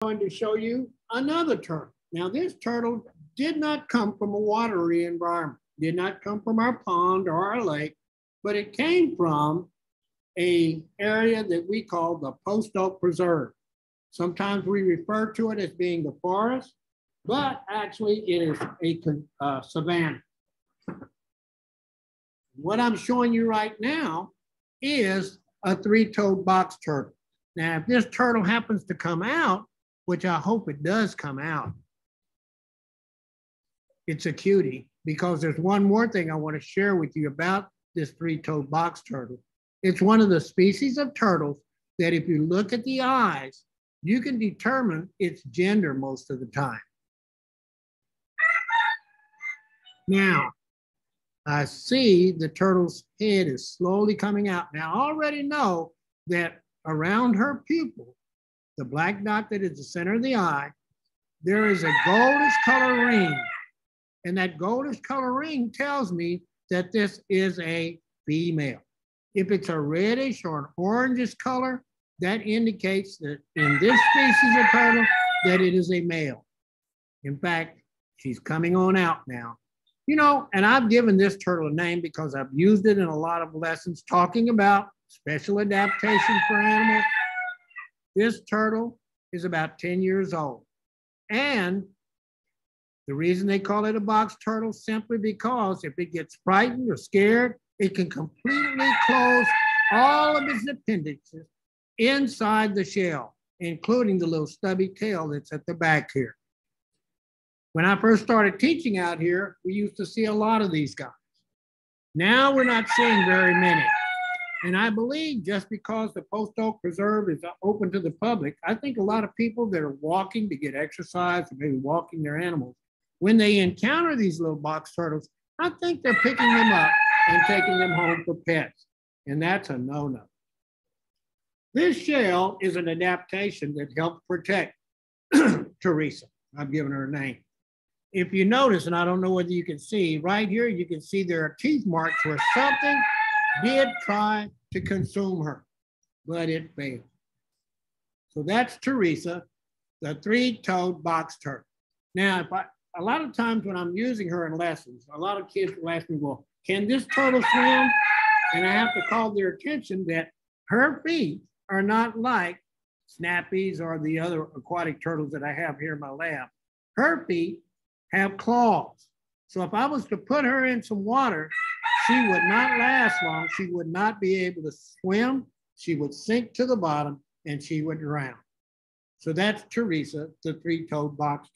going to show you another turtle. Now, this turtle did not come from a watery environment, did not come from our pond or our lake, but it came from an area that we call the Post Oak Preserve. Sometimes we refer to it as being the forest, but actually it is a savanna. What I'm showing you right now is a three-toed box turtle. Now, if this turtle happens to come out, which I hope it does come out, it's a cutie, because there's one more thing I want to share with you about this three-toed box turtle. It's one of the species of turtles that if you look at the eyes, you can determine its gender most of the time. Now, I see the turtle's head is slowly coming out. Now, I already know that around her pupil, the black dot that is the center of the eye, there is a goldish color ring. And that goldish color ring tells me that this is a female. If it's a reddish or an orangish color, that indicates that in this species of turtle, that it is a male. In fact, she's coming on out now. You know, and I've given this turtle a name because I've used it in a lot of lessons talking about special adaptation for animals. This turtle is about 10 years old. And the reason they call it a box turtle simply because if it gets frightened or scared, it can completely close all of its appendages inside the shell, including the little stubby tail that's at the back here. When I first started teaching out here, we used to see a lot of these guys. Now we're not seeing very many. And I believe just because the Post Oak Preserve is open to the public, I think a lot of people that are walking to get exercise or maybe walking their animals, when they encounter these little box turtles, I think they're picking them up and taking them home for pets. And that's a no-no. This shell is an adaptation that helps protect Theresa. I've given her a name. If you notice, and I don't know whether you can see, right here, you can see there are teeth marks where something did try to consume her, but it failed. So that's Theresa, the three-toed box turtle. Now, a lot of times when I'm using her in lessons, a lot of kids will ask me, well, can this turtle swim? And I have to call their attention that her feet are not like snappies or the other aquatic turtles that I have here in my lab. Her feet have claws. So if I was to put her in some water, she would not last long. She would not be able to swim. She would sink to the bottom and she would drown. So that's Theresa, the three-toed box turtle.